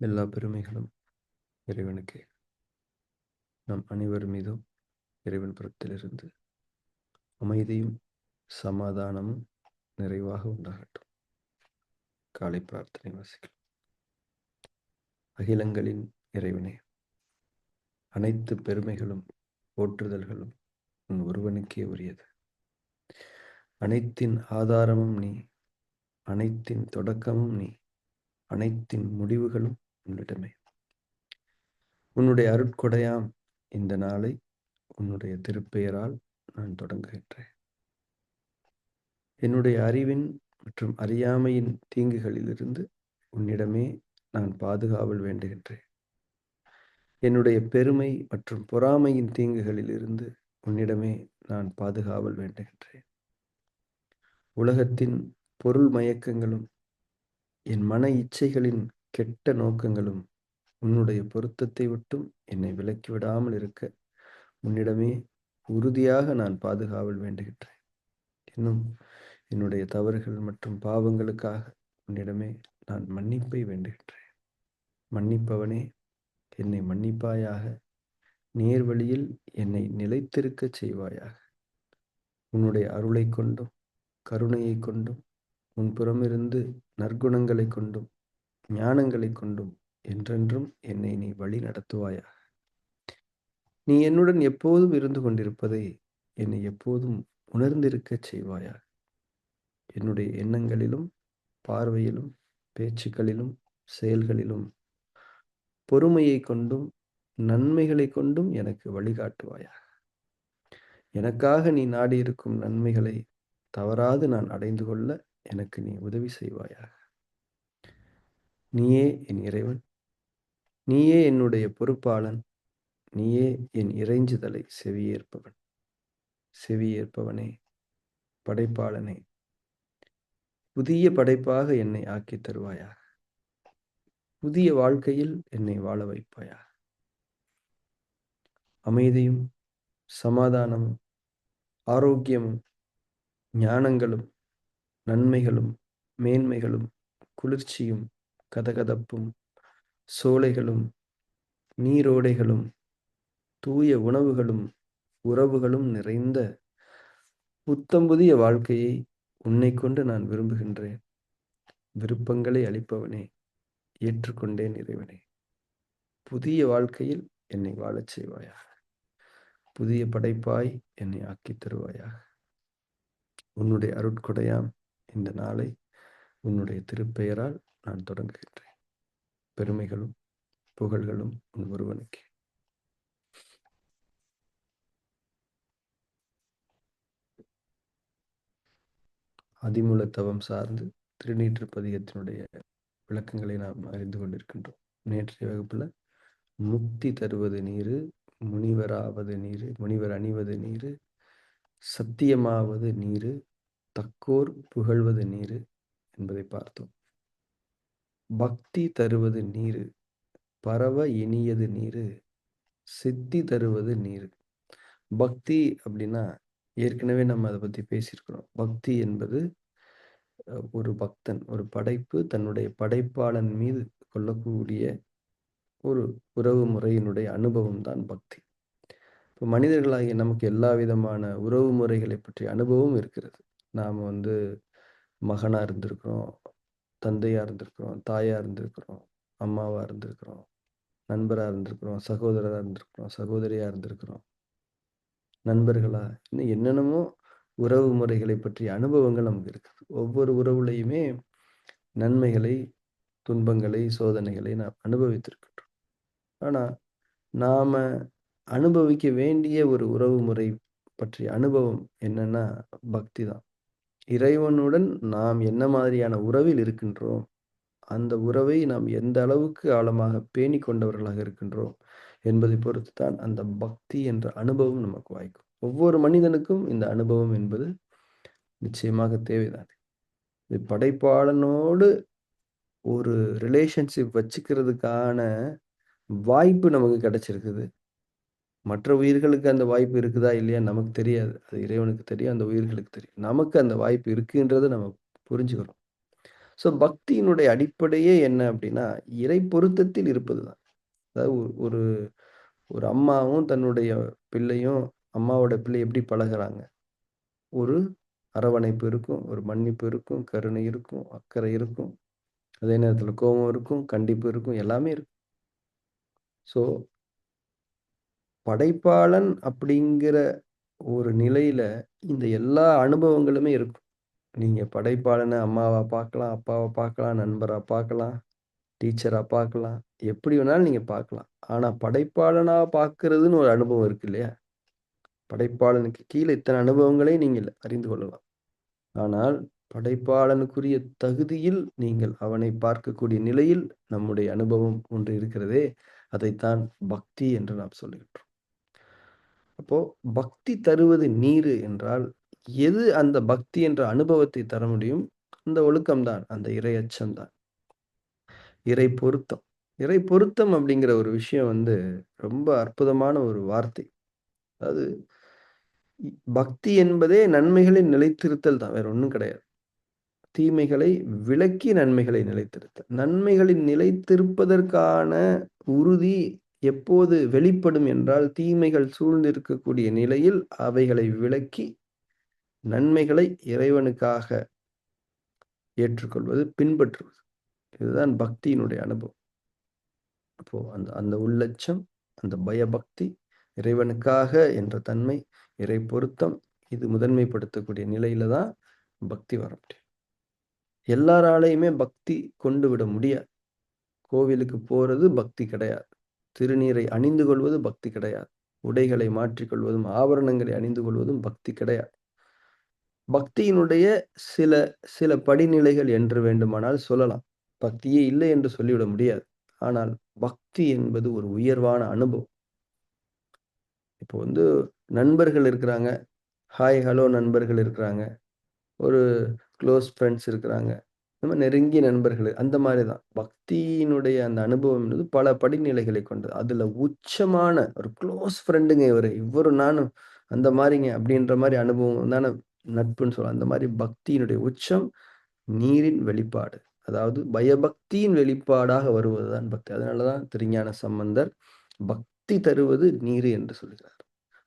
எல்லா பெருமைகளும் இறைவனுக்கே. நம் அனைவர் மீதும் இறைவன் புறத்திலிருந்து அமைதியும் சமாதானமும் நிறைவாக உண்டாகட்டும். காலை பிரார்த்தனை வாசிக்கலாம். அகிலங்களின் இறைவனே, அனைத்து பெருமைகளும் போற்றுதல்களும் உன் ஒருவனுக்கே உரியது. அனைத்தின் ஆதாரமும் நீ, அனைத்தின் தொடக்கமும் நீ, அனைத்தின் முடிவுகளும் உன்னிடமே. உன்னுடைய அருட்கொடையாம் இந்த நாளை உன்னுடைய திருப்பெயரால் நான் தொடங்குகின்றேன். என்னுடைய அறிவின் மற்றும் அறியாமையின் தீங்குகளிலிருந்து உன்னிடமே நான் பாதுகாவல் வேண்டுகின்றேன். என்னுடைய பெருமை மற்றும் பொறாமையின் தீங்குகளிலிருந்து உன்னிடமே நான் பாதுகாவல் வேண்டுகின்றேன். உலகத்தின் பொருள் மயக்கங்களும் என் மன இச்சைகளின் கெட்ட நோக்கங்களும் உன்னுடைய பொருத்தத்தை விட்டும் என்னை விலக்கிவிடாமல் இருக்க உன்னிடமே உறுதியாக நான் பாதுகாவல் வேண்டுகின்றேன். இன்னும் என்னுடைய தவறுகள் மற்றும் பாவங்களுக்காக உன்னிடமே நான் மன்னிப்பை வேண்டுகின்றேன். மன்னிப்பவனே, என்னை மன்னிப்பாயாக. நேர்வழியில் என்னை நிலைத்திருக்கச் செய்வாயாக. உன்னுடைய அருளை கொண்டும் கருணையை கொண்டும் உன் புறமிருந்து நற்குணங்களை கொண்டும் ஞானங்களை கொண்டும் என்றென்றும் என்னை நீ வழி நடத்துவாயாக. நீ என்னுடன் எப்போதும் இருந்து கொண்டிருப்பதை என்னை எப்போதும் உணர்ந்திருக்கச் செய்வாயாக. என்னுடைய எண்ணங்களிலும் பார்வையிலும் பேச்சுக்களிலும் செயல்களிலும் பொறுமையை கொண்டும் நன்மைகளை கொண்டும் எனக்கு வழிகாட்டுவாயாக. எனக்காக நீ நாடியிருக்கும் நன்மைகளை தவறாது நான் அடைந்து கொள்ள எனக்கு நீ உதவி செய்வாயாக. நீயே என் இறைவன், நீயே என்னுடைய பொறுப்பாளன், நீயே என் இறைஞ்சுதலை செவியேற்பவன். செவியேற்பவனே, படைப்பாளனே, புதிய படைப்பாக என்னை ஆக்கித் தருவாயாக. புதிய வாழ்க்கையில் என்னை வாழ வைப்பாயாக. அமைதியும் சமாதானமும் ஆரோக்கியமும் ஞானங்களும் நன்மைகளும் மேன்மைகளும் குளிர்ச்சியும் கதகதப்பும் சோலைகளும் நீரோடைகளும் தூய உணவுகளும் உறவுகளும் நிறைந்த புத்தம் புதிய வாழ்க்கையை உன்னை கொண்டு நான் விரும்புகின்றேன். விருப்பங்களை அளிப்பவனே, ஏற்றுக்கொண்டேன் இறைவனே. புதிய வாழ்க்கையில் என்னை வாழச் செய்வாயாக. புதிய படைப்பாய் என்னை ஆக்கித் தருவாயாக. உன்னுடைய அருட்கொடையாம் இந்த நாளை உன்னுடைய திருப்பெயரால் நான் தொடங்குகின்றேன். பெருமைகளும் புகழ்களும் உன் ஒருவனுக்கே. அதிமூலத்தவம் சார்ந்து திருநீற்று பதிகத்தினுடைய விளக்கங்களை நாம் அறிந்து கொண்டிருக்கின்றோம். நேற்றைய வகுப்புல முக்தி தருவது நீரு, முனிவராவது நீரு, முனிவர் அணிவது நீரு, சத்தியமாவது நீரு, தக்கோர் புகழ்வது நீரு என்பதை பார்த்தோம். பக்தி தருவது நீரு, பரவ இனியது நீரு, சித்தி தருவது நீரு. பக்தி அப்படின்னா ஏற்கனவே நம்ம அதை பத்தி பேசியிருக்கிறோம். பக்தி என்பது ஒரு பக்தன், ஒரு படைப்பு தன்னுடைய படைப்பாளன் மீது கொள்ளக்கூடிய ஒரு உறவு முறையினுடைய அனுபவம் தான் பக்தி. இப்போ மனிதர்களாகிய நமக்கு எல்லா விதமான உறவு முறைகளை பற்றிய அனுபவம் இருக்கிறது. நாம் மகனா இருந்திருக்கிறோம், தந்தையா இருந்திருக்கிறோம், தாயா இருந்திருக்கிறோம், அம்மாவா இருந்திருக்கிறோம், நண்பரா இருந்திருக்கிறோம், சகோதரரா இருந்திருக்கிறோம், சகோதரியா இருந்திருக்கிறோம், நண்பர்களா, இன்னும் என்னென்னமோ உறவு முறைகளை பற்றிய அனுபவங்கள் நமக்கு இருக்குது. ஒவ்வொரு உறவுலையுமே நன்மைகளை, துன்பங்களை, சோதனைகளை நாம் அனுபவித்திருக்கின்றோம். ஆனா நாம அனுபவிக்க வேண்டிய ஒரு உறவு முறை பற்றிய அனுபவம் என்னன்னா பக்தி தான். இறைவனுடன் நாம் என்ன மாதிரியான உறவில் இருக்கின்றோம், அந்த உறவை நாம் எந்த அளவுக்கு ஆழமாக பேணி கொண்டவர்களாக இருக்கின்றோம் என்பதை பொறுத்து தான் அந்த பக்தி என்ற அனுபவம் நமக்கு வாய்க்கும். ஒவ்வொரு மனிதனுக்கும் இந்த அனுபவம் என்பது நிச்சயமாக தேவைதான். இது படைப்பாளனோடு ஒரு ரிலேஷன்ஷிப் வச்சுக்கிறதுக்கான வாய்ப்பு நமக்கு கிடைச்சிருக்குது. மற்ற உயிர்களுக்கு அந்த வாய்ப்பு இருக்குதா இல்லையா நமக்கு தெரியாது. அது இறைவனுக்கு தெரியும், அந்த உயிர்களுக்கு தெரியும். நமக்கு அந்த வாய்ப்பு இருக்குன்றத நம்ம புரிஞ்சுக்கிறோம். ஸோ பக்தியினுடைய அடிப்படையே என்ன அப்படின்னா, இறை பொருத்தத்தில் இருப்பதுதான். அதாவது ஒரு ஒரு அம்மாவும் தன்னுடைய பிள்ளையும் அம்மாவோட பிள்ளை எப்படி பழகுறாங்க? ஒரு அரவணைப்பு இருக்கும், ஒரு மன்னிப்பு இருக்கும், கருணை இருக்கும், அக்கறை இருக்கும். அதே நேரத்தில கோவம் இருக்கும், கண்டிப்பு இருக்கும், எல்லாமே இருக்கும். ஸோ படைப்பாளன் அப்படிங்கிற ஒரு நிலையில இந்த எல்லா அனுபவங்களுமே இருக்கும். நீங்க படைப்பாளன அம்மாவா பார்க்கலாம், அப்பாவா பார்க்கலாம், நண்பரா பார்க்கலாம், டீச்சரா பார்க்கலாம். எப்படி வேணாலும் நீங்க பார்க்கலாம். ஆனா படைப்பாளனா பார்க்கிறதுன்னு ஒரு அனுபவம் இருக்கு இல்லையா? படைப்பாளனுக்கு கீழ இத்தன அனுபவங்களை நீங்கள் அறிந்து கொள்ளலாம். ஆனால் படைப்பாளனுக்குரிய தகுதியில் நீங்கள் அவனை பார்க்கக்கூடிய நிலையில் நம்முடைய அனுபவம் ஒன்று இருக்கிறதே, அதைத்தான் பக்தி என்று நாம் சொல்லுகின்றோம். அப்போ பக்தி தருவது நீரு என்றால், எது அந்த பக்தி என்ற அனுபவத்தை தர முடியும்? அந்த ஒழுக்கம் தான். அந்த இறை அச்சம் தான். இறை பொருத்தம். இறை பொருத்தம் அப்படிங்கிற ஒரு விஷயம் ரொம்ப அற்புதமான ஒரு வார்த்தை. அதாவது பக்தி என்பதே நன்மைகளை நிலைத்திருத்தல் தான். வேற ஒண்ணும் கிடையாது. தீமைகளை விலக்கி நன்மைகளை நிலைத்திருத்தல். நன்மைகளில் நிலைத்திருப்பதற்கான உறுதி எப்போது வெளிப்படும் என்றால், தீமைகள் சூழ்ந்திருக்கக்கூடிய நிலையில் அவைகளை விலக்கி நன்மைகளை இறைவனுக்காக ஏற்றுக்கொள்வது, பின்பற்றுவது. இதுதான் பக்தியினுடைய அனுபவம். அப்போ அந்த அந்த உள்ளச்சம், அந்த பயபக்தி, இறைவனுக்காக என்ற தன்மை, இறை பொருத்தம் இது முதன்மைப்படுத்தக்கூடிய நிலையில தான் பக்தி வர முடியும். எல்லாராலயுமே பக்தி கொண்டு விட முடியாது. கோவிலுக்கு போறது பக்தி கிடையாது. திருநீரை அணிந்து கொள்வது பக்தி கிடையாது. உடைகளை மாற்றிக்கொள்வதும், ஆபரணங்களை அணிந்து கொள்வதும் பக்தி கிடையாது. பக்தியினுடைய சில சில படிநிலைகள் என்று வேண்டுமானால் சொல்லலாம். பக்தியே இல்லை என்று சொல்லிவிட முடியாது. ஆனால் பக்தி என்பது ஒரு உயர்வான அனுபவம். இப்போ நண்பர்கள் இருக்கிறாங்க. ஹாய், ஹலோ நண்பர்கள் இருக்கிறாங்க. ஒரு குளோஸ் ஃப்ரெண்ட்ஸ் இருக்கிறாங்க. இந்த மாரி நெருங்கிய நண்பர்கள் அந்த மாரி தான். பக்தியினுடைய அந்த அனுபவம் என்பது பல படிநிலைகளை கொண்டது. அதுல உச்சமான ஒரு குளோஸ் ஃப்ரெண்டுங்க இவரு. இவரும் நானும் அந்த மாரிங்க அப்படின்ற மாரி அனுபவம் தானே நட்புன்னு சொல்லலாம். அந்த மாரி பக்தியினுடைய உச்சம் நீரின் வெளிப்பாடு. அதாவது பயபக்தியின் வெளிப்பாடாக வருவதுதான் பக்தி. அதனால தான் திருஞான சம்பந்தர் பக்தி தருவது நீரு என்று சொல்கிறார்.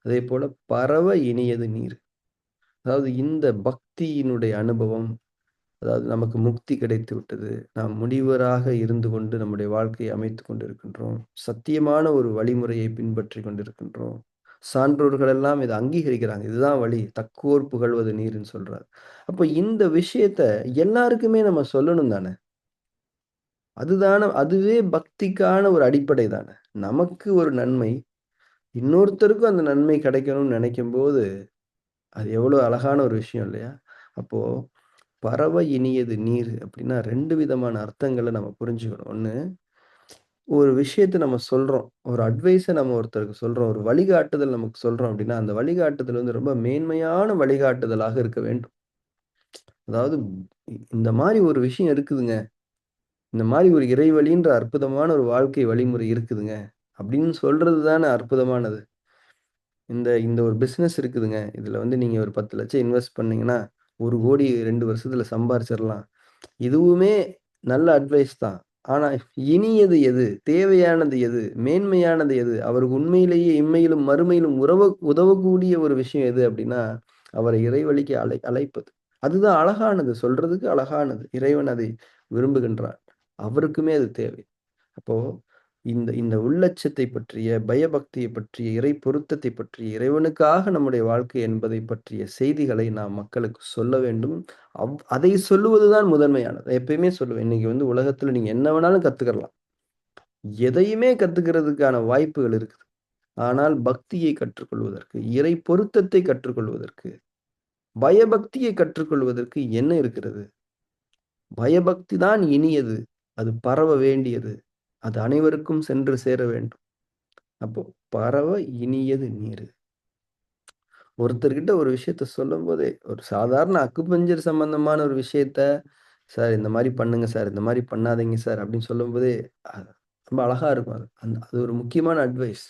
அதேபோல பரவ இனியது நீர். அதாவது இந்த பக்தியினுடைய அனுபவம், அதாவது நமக்கு முக்தி கிடைத்து விட்டது. நாம் முனிவராக இருந்து கொண்டு நம்முடைய வாழ்க்கையை அமைத்துக் கொண்டிருக்கின்றோம். சத்தியமான ஒரு வழிமுறையை பின்பற்றிக் கொண்டிருக்கின்றோம். சான்றோர்கள் எல்லாம் இத அங்கீகரிக்கிறாங்க. இதுதான் வழி. தக்கோர் புகழ்வது நீர்ன்னு சொல்றாரு. அப்ப இந்த விஷயத்த எல்லாருக்குமே நம்ம சொல்லணும் தானே! அதுவே பக்திக்கான ஒரு அடிப்படை தானே! நமக்கு ஒரு நன்மை, இன்னொருத்தருக்கும் அந்த நன்மை கிடைக்கணும்னு நெனைக்கும்போது, அது எவ்வளோ அழகான ஒரு விஷயம் இல்லையா? அப்போ "பரவ இனியது நீர்" அப்படின்னா 2 விதமான அர்த்தங்கள நம்ம புரிஞ்சுக்கணும். ஒண்ணு, ஒரு விஷயத்த நம்ம சொல்றோம். ஒரு அட்வைஸ நம்ம ஒருத்தருக்கு சொல்றோம். ஒரு வழிகாட்டுதல் நமக்கு சொல்றோம் அப்படின்னா, அந்த வழிகாட்டுதல் ரொம்ப மேன்மையான வழிகாட்டுதலாக இருக்க வேண்டும். அதாவது இந்த மாரி ஒரு விஷயம் இருக்குதுங்க. இந்த மாரி ஒரு இறைவழின்ற அற்புதமான ஒரு வாழ்க்கை வழிமுறை இருக்குதுங்க. அப்படின்னு சொல்றது தானே அற்புதமானது. இந்த இந்த ஒரு பிசினஸ் இருக்குதுங்க. இதுல நீங்க ஒரு 10,00,000 இன்வெஸ்ட் பண்ணீங்கன்னா, 1,00,00,000 2 வருஷத்துல சம்பாரிச்சிரலாம். இதுவுமே நல்ல அட்வைஸ் தான். ஆனா, இனியது எது? தேவையானது எது? மேன்மையானது எது? அவருக்கு உண்மையிலேயே இம்மையிலும், மறுமையிலும் உதவக்கூடிய ஒரு விஷயம் எது அப்டின்னா, அவரை இறைவழிக்கு அழைப்பது. அதுதான் அழகானது. சொல்றதுக்கு அழகானது. இறைவன் அதை விரும்புகின்றான். அவருக்குமே அது தேவை. அப்போ இந்த இந்த உள்ளச்சத்தை பற்றிய, பயபக்தியை பற்றிய, இறை பொருத்தத்தை பற்றிய, இறைவனுக்காக நம்முடைய வாழ்க்கை என்பதை பற்றிய செய்திகளை நாம் மக்களுக்கு சொல்ல வேண்டும். அதை சொல்லுவது தான் முதன்மையானது. எப்பயுமே சொல்லுவேன். இன்னைக்கு உலகத்துல நீங்க என்ன வேணாலும் கத்துக்கலாம். எதையுமே கத்துக்கிறதுக்கான வாய்ப்புகள் இருக்குது. ஆனால் பக்தியை கற்றுக்கொள்வதற்கு, இறை பொருத்தத்தை கற்றுக்கொள்வதற்கு, பயபக்தியை கற்றுக்கொள்வதற்கு என்ன இருக்கிறது? பயபக்தி தான் இனியது. அது பரவ வேண்டியது. அது அனைவருக்கும் சென்று சேர வேண்டும். அப்போ பரவ இனியது நீரு. ஒருத்தர்கிட்ட ஒரு விஷயத்த சொல்லும்போதே, ஒரு சாதாரண அக்குபஞ்சர் சம்பந்தமான ஒரு விஷயத்த, "சார் இந்த மாரி பண்ணுங்க சார். இந்த மாரி பண்ணாதீங்க சார்" அப்படின்னு சொல்லும்போதே, அ ரொம்ப அழகா இருக்கும் அது. அது ஒரு முக்கியமான அட்வைஸ்.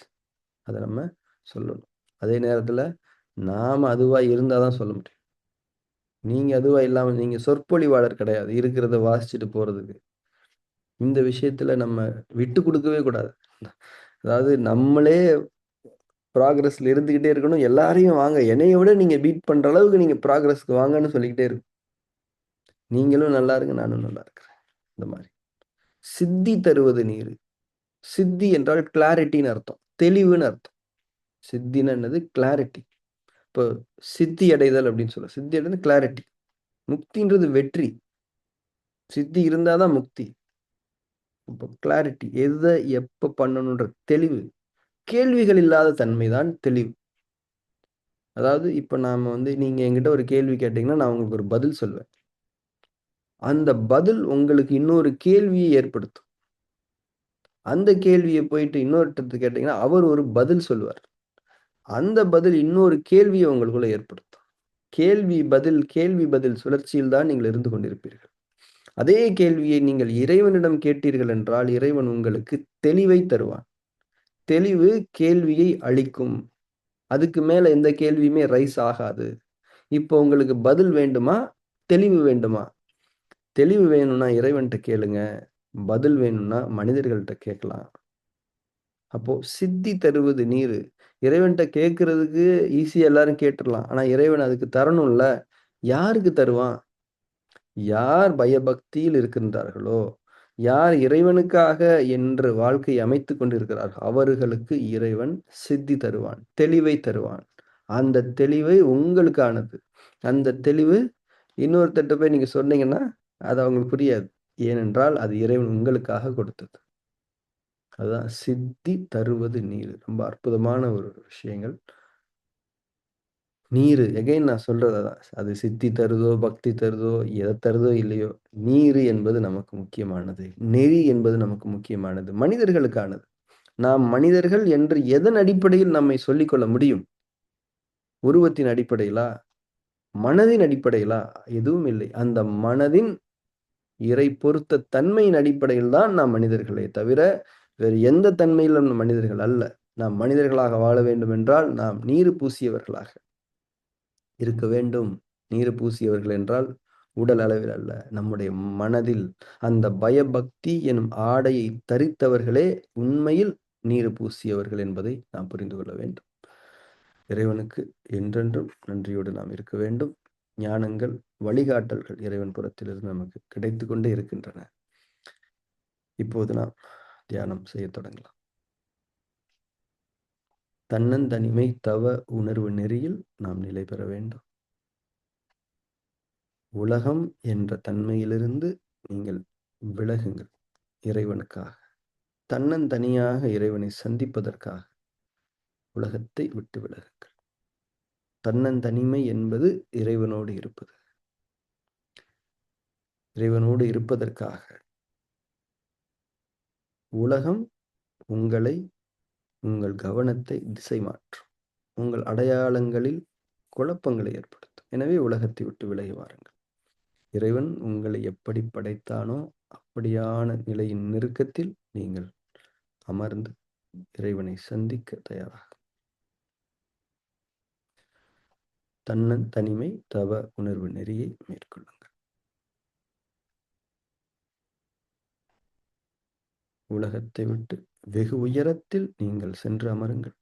அத நம்ம சொல்லணும். அதே நேரத்துல, நாம அதுவா இருந்தா தான் சொல்ல முடியும். நீங்க அதுவா இல்லாம நீங்க சொற்பொழிவாளர் கிடையாது. இருக்கிறத வாசிச்சுட்டு போறதுக்கு. இந்த விஷயத்துல நம்ம விட்டு குடுக்கவே கூடாது. அதாவது நம்மளே ப்ராக்ரஸ்ல இருந்துகிட்டே இருக்கணும். எல்லாரையும் வாங்க என்னைய விட நீங்க பீட் பண்ற அளவுக்கு நீங்க ப்ராக்ரஸ்க்கு வாங்கன்னு சொல்லிக்கிட்டே இருக்கணும். நீங்களும் நல்லா இருங்க, நானும் நல்லா இருக்கிறேன். இந்த மாரி. சித்தி தருவது நீரு. சித்தி என்றால் கிளாரிட்டின்னு அர்த்தம். தெளிவுன்னு அர்த்தம். சித்தின்னா என்னது? கிளாரிட்டி. இப்போ சித்தி அடைதல் அப்படின்னு சொல்ல. சித்தி அடைதல் கிளாரிட்டி. முக்தின்றது வெற்றி. சித்தி இருந்தா தான் முக்தி. இப்போ கிளாரிட்டி. எத எப்ப பண்ணணுன்ற தெளிவு. கேள்விகள் இல்லாத தன்மை தான் தெளிவு. அதாவது இப்ப நாம நீங்க என்கிட்ட ஒரு கேள்வி கேட்டீங்கன்னா, நான் உங்களுக்கு ஒரு பதில் சொல்வேன். அந்த பதில் உங்களுக்கு இன்னொரு கேள்வியை ஏற்படுத்தும். அந்த கேள்விய போயிட்டு இன்னொருத்தர்ட்ட கேட்டீங்கன்னா, அவர் ஒரு பதில் சொல்லுவார். அந்த பதில் இன்னொரு கேள்விய உங்களுக்குள்ள ஏற்படுத்தும். கேள்வி பதில் சுழற்சியில் தான் நீங்கள் இருந்து கொண்டிருப்பீர்கள். அதே கேள்வியை நீங்கள் இறைவனிடம் கேட்டீர்கள் என்றால், இறைவன் உங்களுக்கு தெளிவை தருவான். தெளிவு கேள்வியை அழிக்கும். அதுக்கு மேல எந்த கேள்வியுமே ரைஸ் ஆகாது. இப்போ உங்களுக்கு பதில் வேண்டுமா? தெளிவு வேண்டுமா? தெளிவு வேணும்னா இறைவன்ட்ட கேளுங்க. பதில் வேணும்னா மனிதர்கள்ட்ட கேட்கலாம். அப்போ சித்தி தருவது நீரு. இறைவன்ட்ட கேட்கறதுக்கு ஈஸியா எல்லாரும் கேட்டுறலாம். ஆனா இறைவன் அதுக்கு தரணும்ல. யாருக்கு தருவான்? யார் பயபக்தியில் இருக்கின்றார்களோ, யார் இறைவனுக்காக என்று வாழ்க்கை அமைத்துக் கொண்டிருக்கிறார்களோ, அவர்களுக்கு இறைவன் சித்தி தருவான். தெளிவை தருவான். அந்த தெளிவை உங்களுக்கானது. அந்த தெளிவு இன்னொருத்தர்ட்ட போய் நீங்க சொன்னீங்கன்னா, அது அவங்களுக்கு புரியாது. ஏனென்றால், அது இறைவன் உங்களுக்காக கொடுத்தது. அதுதான் சித்தி தருவது நீரு. ரொம்ப அற்புதமான ஒரு விஷயங்கள். நீரு எகைன் நான் சொல்றது அதான். அது சித்தி தருதோ, பக்தி தருதோ, எத தருதோ இல்லையோ, நீரு என்பது நமக்கு முக்கியமானது. நெறி என்பது நமக்கு முக்கியமானது. மனிதர்களுக்கானது. நாம் மனிதர்கள் என்று எதன் அடிப்படையில் நம்மை சொல்லிக் கொள்ள முடியும்? உருவத்தின் அடிப்படையிலா? மனதின் அடிப்படையிலா? எதுவும் இல்லை. அந்த மனதின் இறை பொருத்த தன்மையின் அடிப்படையில் தான் நாம் மனிதர்களே தவிர, வேறு எந்த தன்மையிலும் நம் மனிதர்கள் அல்ல. நாம் மனிதர்களாக வாழ வேண்டும் என்றால், நாம் நீறு பூசியவர்களாக இருக்க வேண்டும். நீறு பூசியவர்கள் என்றால், உடல் அளவில் அல்ல. நம்முடைய மனதில் அந்த பயபக்தி எனும் ஆடையை தரித்தவர்களே உண்மையில் நீறு பூசியவர்கள் என்பதை நாம் புரிந்து கொள்ள வேண்டும். இறைவனுக்கு என்றென்றும் நன்றியோடு நாம் இருக்க வேண்டும். ஞானங்கள், வழிகாட்டல்கள் இறைவன் புறத்திலிருந்து நமக்கு கிடைத்துக் கொண்டே இருக்கின்றன. இப்போது நாம் தியானம் செய்யத் தொடங்கலாம். தன்னந்தனிமை தவ உணர்வு நெறியில் நாம் நிலை பெற வேண்டும். உலகம் என்ற தன்மையிலிருந்து நீங்கள் விலகுங்கள் இறைவனுக்காக. தன்னந்தனியாக இறைவனை சந்திப்பதற்காக உலகத்தை விட்டு விலகுங்கள். தன்னந்தனிமை என்பது இறைவனோடு இருப்பது. இறைவனோடு இருப்பதற்காக உலகம் உங்களை, உங்கள் கவனத்தை திசை மாற்றும். உங்கள் அடையாளங்களில் குழப்பங்களை ஏற்படுத்தும். எனவே உலகத்தை விட்டு விலகி வாருங்கள். இறைவன் உங்களை எப்படி படைத்தானோ அப்படியான நிலையின் நெருக்கத்தில் நீங்கள் அமர்ந்து இறைவனை சந்திக்க தயாராக. தனிமை தவ உணர்வு நெறியை மேற்கொள்ளுங்கள். உலகத்தை விட்டு வெகு உயரத்தில் நீங்கள் சென்று அமருங்கள்.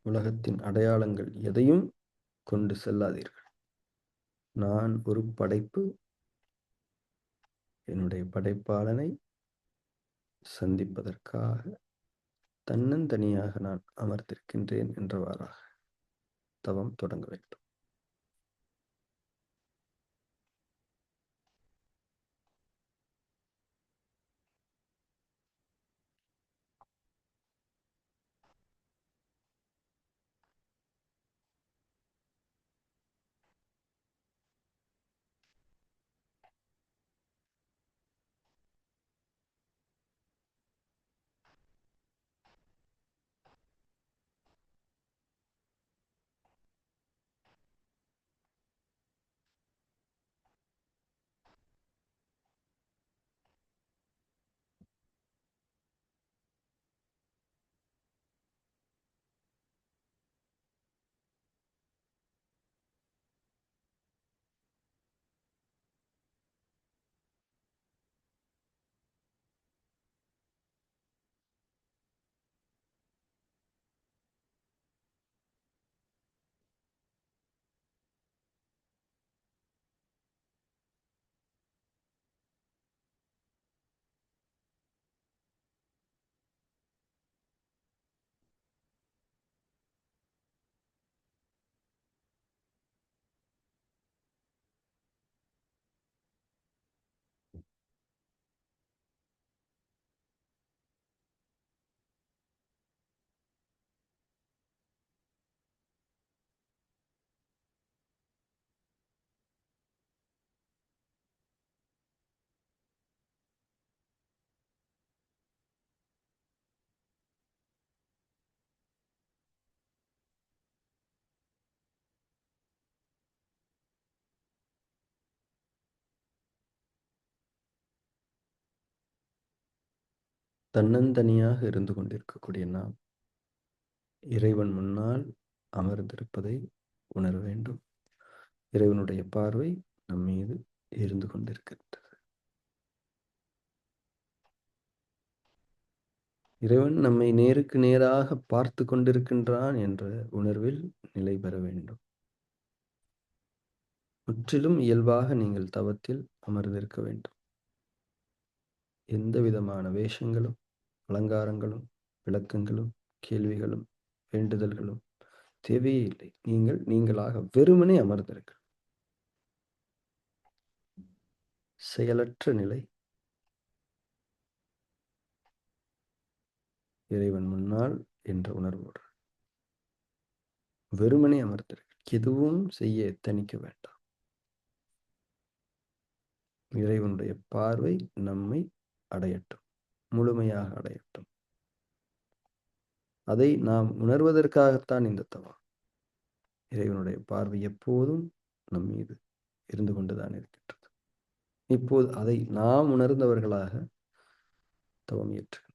உலகத்தின் அடையாளங்கள் எதையும் கொண்டு செல்லாதீர்கள். நான் ஒரு படைப்பு. என்னுடைய படைப்பாளனை சந்திப்பதற்காக தன்னந்தனியாக நான் அமர்ந்திருக்கின்றேன் என்றவாறாக தவம் தொடங்க வேண்டும். தன்னந்தனியாக இருந்து கொண்டிருக்கக்கூடிய நாம் இறைவன் முன்னால் அமர்ந்திருப்பதை உணர வேண்டும். இறைவனுடைய பார்வை நம் மீது இருந்து கொண்டிருக்கிறது. இறைவன் நம்மை நேருக்கு நேராக பார்த்து கொண்டிருக்கின்றான் என்ற உணர்வில் நிலை பெற வேண்டும். முற்றிலும் இயல்பாக நீங்கள் தவத்தில் அமர்ந்திருக்க வேண்டும். எந்த விதமான வேஷங்களும், அலங்காரங்களும், விளக்கங்களும், கேள்விகளும், வேண்டுதல்களும் தேவையே இல்லை. நீங்கள் நீங்களாக வெறுமனே அமர்ந்திருங்கள். செயலற்ற நிலை. இறைவன் முன்னால் என்ற உணர்வோடு வெறுமனே அமர்ந்திருங்கள். எதுவும் செய்ய எத்தனிக்க வேண்டாம். இறைவனுடைய பார்வை நம்மை அடையட்டும், முழுமையாக அடையட்டும். அதை நாம் உணர்வதற்காகத்தான் இந்த தவம். இறைவனுடைய பார்வை எப்போதும் நம் மீது இருந்து கொண்டுதான் இருக்கின்றது. இப்போது அதை நாம் உணர்ந்தவர்களாக தவம் இயற்றுகின்றோம்.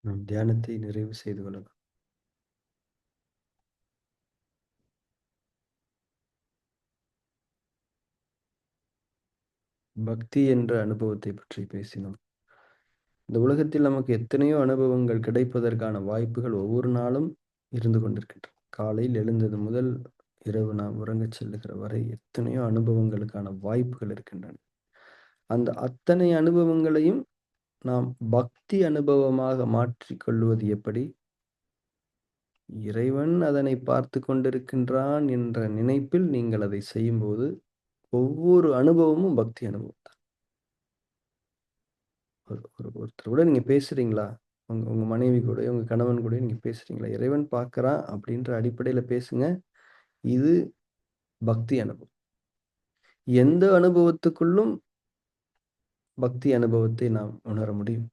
நம் தியானத்தை நிறைவு செய்து கொள்ளலாம். பக்தி என்ற அனுபவத்தை பற்றி பேசினோம். இந்த உலகத்தில் நமக்கு எத்தனையோ அனுபவங்கள் கிடைப்பதற்கான வாய்ப்புகள் ஒவ்வொரு நாளும் இருந்து கொண்டிருக்கின்றன. காலையில் எழுந்தது முதல் இரவு நாம் உறங்கச் செல்லுகிற வரை எத்தனையோ அனுபவங்களுக்கான வாய்ப்புகள் இருக்கின்றன. அந்த அத்தனை அனுபவங்களையும் நாம் பக்தி அனுபவமாக மாற்றிக் கொள்வது எப்படி? இறைவன் அதனை பார்த்து கொண்டிருக்கின்றான் என்ற நினைப்பில் நீங்கள் அதை செய்யும்போது, ஒவ்வொரு அனுபவமும் பக்தி அனுபவம் தான். ஒருத்தர் கூட நீங்க பேசுறீங்களா? உங்க உங்க மனைவி கூடயோ, உங்க கணவன் கூடயோ நீங்க பேசுறீங்களா? இறைவன் பார்க்கிறான் அப்படின்ற அடிப்படையில பேசுங்க. இது பக்தி அனுபவம். எந்த அனுபவத்துக்குள்ளும் பக்தி அனுபவத்தை நாம் உணர முடியும்.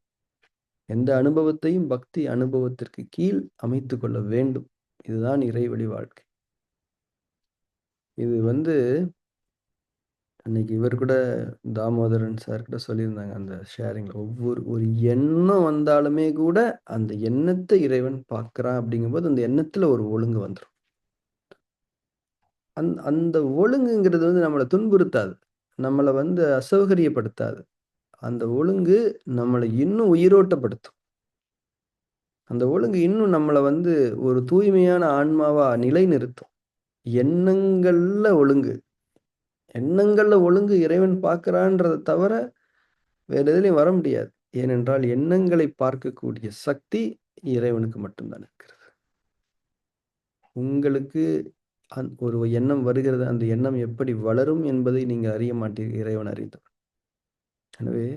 எந்த அனுபவத்தையும் பக்தி அனுபவத்திற்கு கீழ் அமைத்துக் கொள்ள வேண்டும். இதுதான் இறைவழி வாழ்க்கை. இது வந்து அன்னைக்கு இவர் கூட தாமோதரன் சார் கூட சொல்லியிருந்தாங்க அந்த ஷேரிங்ல. ஒரு எண்ணம் வந்தாலுமே கூட, அந்த எண்ணத்த இறைவன் பார்க்கிறான் அப்படிங்கும்போது, அந்த எண்ணத்துல ஒரு ஒழுங்கு வந்துரும். அந்த ஒழுங்குங்கிறது வந்து நம்மள துன்புறுத்தாது. நம்மள வந்து அசௌகரியப்படுத்தாது. அந்த ஒழுங்கு நம்மள இன்னும் உயிரோட்டப்படுத்தும். அந்த ஒழுங்கு இன்னும் நம்மள வந்து ஒரு தூய்மையான ஆன்மாவா நிலைநிறுத்தும். எண்ணங்கள்ல ஒழுங்கு. எண்ணங்கள்ல ஒழுங்கு இறைவன் பார்க்கிறான்றத தவிர, வேற எதுலயும் வர முடியாது. ஏனென்றால் எண்ணங்களை பார்க்கக்கூடிய சக்தி இறைவனுக்கு மட்டும் தான் இருக்கிறது. உங்களுக்கு ஒரு எண்ணம் வருகிறது. அந்த எண்ணம் எப்படி வளரும் என்பதை நீங்க அறிய மாட்டீர்கள். இறைவன் அறிந்தவர். எனவே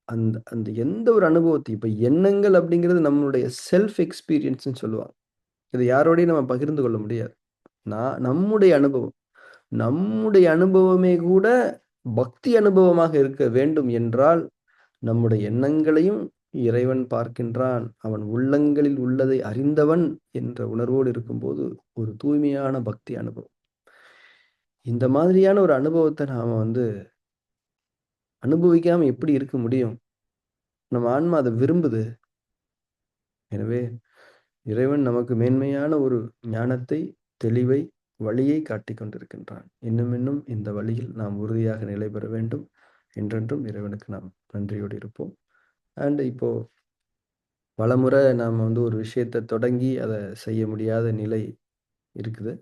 அந்த அந்த எந்த ஒரு அனுபவத்தையும் இப்ப எண்ணங்கள் அப்படிங்கிறது நம்மளுடைய செல்ஃப் எக்ஸ்பீரியன்ஸ்ன்னு சொல்லுவாங்க. இத யாரோடையும் நம்ம பகிர்ந்து கொள்ள முடியாது. நம்முடைய அனுபவம். நம்முடைய அனுபவமே கூட பக்தி அனுபவமாக இருக்க வேண்டும் என்றால், நம்முடைய எண்ணங்களையும் இறைவன் பார்க்கின்றான். அவன் உள்ளங்களில் உள்ளதை அறிந்தவன் என்ற உணர்வோடு இருக்கும்போது, ஒரு தூய்மையான பக்தி அனுபவம். இந்த மாதிரியான ஒரு அனுபவத்த நாம வந்து அனுபவிக்காம எப்படி இருக்க முடியும்? நம்ம ஆன்மா அத விரும்புது. எனவே இறைவன் நமக்கு மேன்மையான ஒரு ஞானத்தை, தெளிவை, வழியை காட்டிக் கொண்டிருக்கின்றான். இன்னும் இன்னும் இந்த வழியில் நாம் உறுதியாக நிலை பெற வேண்டும். என்றென்றும் இறைவனுக்கு நாம் நன்றியோடு இருப்போம். இப்போ பலமுறை நாம வந்து ஒரு விஷயத்த தொடங்கி அத செய்ய முடியாத நிலை இருக்குது.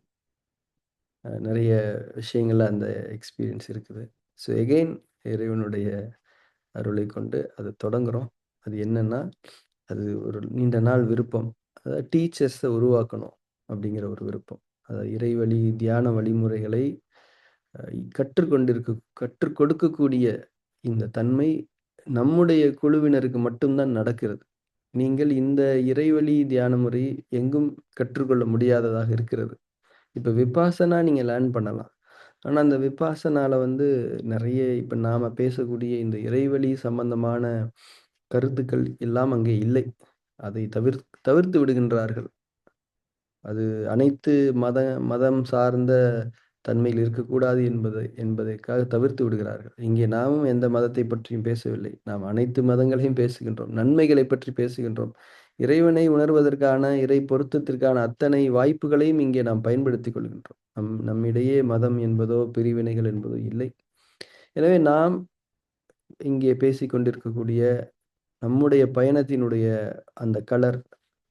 நெறைய விஷயங்கள்ல அந்த எக்ஸ்பீரியன்ஸ் இருக்குது. ஸோ எகைன் இறைவனுடைய அருளைக் கொண்டு அத தொடங்குறோம். அது என்னன்னா, அது ஒரு நீண்ட நாள் விருப்பம். அதாவது டீச்சர்ஸ உருவாக்கணும் அப்படிங்கிற ஒரு விருப்பம். அதாவது இறைவழி தியான வழிமுறைகளை அ கற்றுக் கொடுக்கக்கூடிய இந்த தன்மை நம்முடைய குழுவினருக்கு மட்டும் தான் நடக்கிறது. நீங்கள் இந்த இறைவழி தியான முறை எங்கும் கற்றுக்கொள்ள முடியாததாக இருக்கிறது. இப்ப விபாசனா நீங்க லேர்ன் பண்ணலாம். ஆனா, அந்த விபாசனால வந்து நெறைய இப்ப நாம பேசக்கூடிய இந்த இறைவழி சம்பந்தமான கருத்துக்கள் எல்லாம் அங்கே இல்லை. அதை தவிர்த்து விடுகின்றார்கள். அது அனைத்து மத மதம் சார்ந்த தன்மையில் இருக்கக்கூடாது என்பதற்காக தவிர்த்து விடுகிறார்கள். இங்கே நாமும் எந்த மதத்தை பற்றியும் பேசவில்லை. நாம் அனைத்து மதங்களையும் பேசுகின்றோம். நன்மைகளைப் பற்றி பேசுகின்றோம். இறைவனை உணர்வதற்கான, இறை பொருத்தத்திற்கான அத்தனை வாய்ப்புகளையும் இங்கே நாம் பயன்படுத்திக் கொள்கின்றோம். நம்மிடையே மதம் என்பதோ, பிரிவினைகள் என்பதோ இல்லை. எனவே நாம் இங்கே பேசிக் கொண்டிருக்கக்கூடிய நம்முடைய பயணத்தினுடைய அந்த கலர்,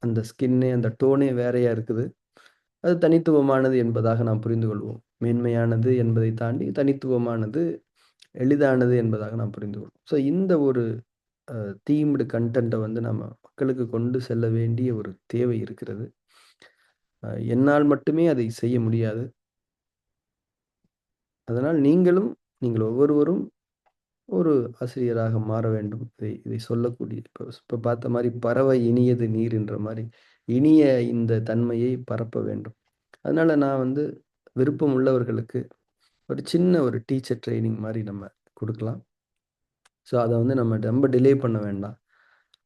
அந்த ஸ்கின்னு, அந்த டோனே வேறையா இருக்குது. அது தனித்துவமானது என்பதாக நாம் புரிந்து கொள்வோம். மேன்மையானது என்பதை தாண்டி தனித்துவமானது, எளிதானது என்பதாக நாம் புரிந்து கொள்வோம். ஸோ இந்த ஒரு அ தீம்டு கன்டென்ட்ட வந்து நம்ம மக்களுக்கு கொண்டு செல்ல வேண்டிய ஒரு தேவை இருக்கிறது. என்னால் மட்டுமே அதை செய்ய முடியாது. அதனால் நீங்கள் ஒவ்வொருவரும் ஒரு ஆசிரியராக மாற வேண்டும். இதை இதை சொல்லக்கூடிய இப்ப பார்த்த மாரி பறவை இனியது நீர்ன்ற மாரி, இனிய இந்த தன்மையை பரப்ப வேண்டும். அதனால நான் வந்து விருப்பம் உள்ளவர்களுக்கு ஒரு சின்ன ஒரு டீச்சர் ட்ரெய்னிங் மாரி நம்ம குடுக்கலாம். ஸோ அத வந்து நம்ம ரொம்ப டிலே பண்ண வேண்டாம்.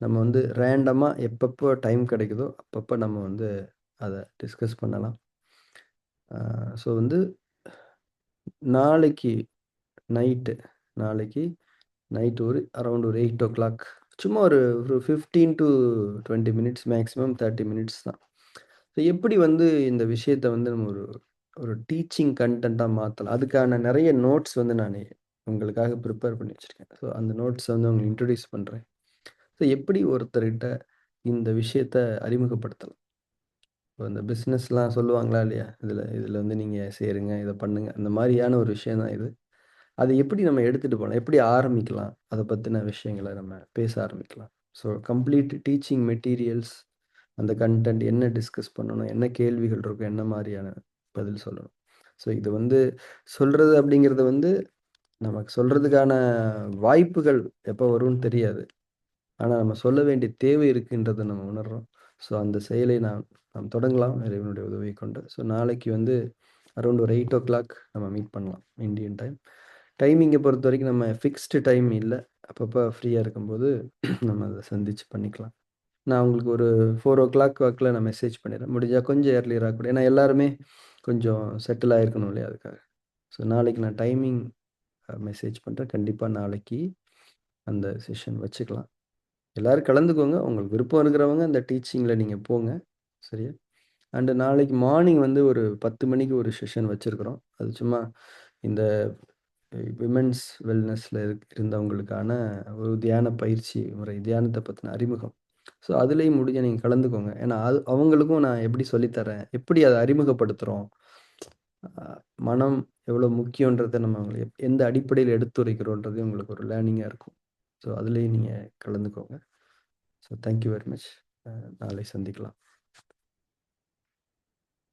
நம்ம வந்து ரேண்டமா எப்பப்போ டைம் கிடைக்குதோ, அப்பப்ப நம்ம வந்து அத டிஸ்கஸ் பண்ணலாம். ஸோ வந்து நாளைக்கு நைட்டு நாளைக்கு நைட் ஒரு அரவுண்ட் ஒரு 8:00 சும்மா ஒரு ஒரு 15 டூ 20 மினிட்ஸ் மேக்ஸிமம் 30 மினிட்ஸ் தான். ஸோ எப்படி வந்து இந்த விஷயத்த வந்து நம்ம ஒரு ஒரு டீச்சிங் கன்டென்ட்டா மாத்தலாம்? அதுக்கான நெறைய நோட்ஸ் வந்து நானு உங்களுக்காக ப்ரிப்பேர் பண்ணி வச்சிருக்கேன். ஸோ அந்த நோட்ஸ வந்து உங்களுக்கு இன்ட்ரோடியூஸ் பண்றேன். ஸோ எப்படி ஒருத்தர்கிட்ட இந்த விஷயத்த அறிமுகப்படுத்தலாம்? இப்ப இந்த பிசினஸ்லாம் சொல்லுவாங்களா இல்லையா? இதுல இதுல வந்து நீங்க சேருங்க, இத பண்ணுங்க. அந்த மாரியான ஒரு விஷயம் தான் இது. அத எப்படி நம்ம எடுத்துட்டு போலாம்? எப்படி ஆரம்பிக்கலாம்? அத பத்தின விஷயங்கள நம்ம பேச ஆரம்பிக்கலாம். ஸோ கம்ப்ளீட் டீச்சிங் மெட்டீரியல்ஸ், அந்த கன்டென்ட் என்ன டிஸ்கஸ் பண்ணணும்? என்ன கேள்விகள் இருக்கும்? என்ன மாரியான பதில் சொல்லணும்? ஸோ இது வந்து சொல்றது அப்படிங்கிறது வந்து நமக்கு சொல்றதுக்கான வாய்ப்புகள் எப்ப வரும்னு தெரியாது. ஆனா நம்ம சொல்ல வேண்டிய தேவை இருக்குன்றத நம்ம உணர்றோம். ஸோ அந்த செயலை நாம் தொடங்கலாம் இறைவனுடைய உதவியை கொண்டு. ஸோ நாளைக்கு வந்து அரவுண்ட் ஒரு 8:00 நம்ம மீட் பண்ணலாம் இந்தியன் டைம். டைமிங்க பொறுத்தவரைக்கும் நம்ம ஃபிக்ஸ்டு டைம் இல்ல. அப்பப்ப ஃப்ரீயா இருக்கும்போது நம்ம அத சந்திச்சு பண்ணிக்கலாம். நான் உங்களுக்கு ஒரு 4:00 வாக்குல நான் மெசேஜ் பண்ணிடுறேன். முடிஞ்சா கொஞ்சம் ஏர்லியரா கூட. ஏன்னா எல்லாருமே கொஞ்சம் செட்டில் ஆயிருக்கணும் இல்லையா அதுக்காக. ஸோ நாளைக்கு நான் டைமிங் மெசேஜ் பண்றேன். கண்டிப்பா நாளைக்கு அந்த செஷன் வச்சுக்கலாம். எல்லாரும் கலந்துக்கோங்க. உங்களுக்கு விருப்பம் இருக்கிறவங்க அந்த டீச்சிங்ல நீங்க போங்க. சரியா? அண்ட் நாளைக்கு மார்னிங் வந்து ஒரு 10 மணிக்கு ஒரு செஷன் வச்சிருக்கிறோம். அது சும்மா இந்த விமென்ஸ் வெல்னஸ்ல இருந்தவங்களுக்கான ஒரு தியான பயிற்சி முறை, தியானத்த பத்தின அறிமுகம். ஸோ அதுலயும் முடிஞ்சா நீங்க கலந்துக்கோங்க. ஏன்னா அது அவங்களுக்கும் நான் எப்படி சொல்லி தரேன், எப்படி அத அறிமுகப்படுத்துறோம், அ மனம் எவ்வளோ முக்கியன்றத நம்ம அவங்களுக்கு எந்த அடிப்படையில எடுத்துரைக்கிறோன்றது உங்களுக்கு ஒரு லேர்னிங்கா இருக்கும். ஸோ அதுலயும் நீங்க கலந்துக்கோங்க. So thank you very much. நாளை சந்திக்கலாம்.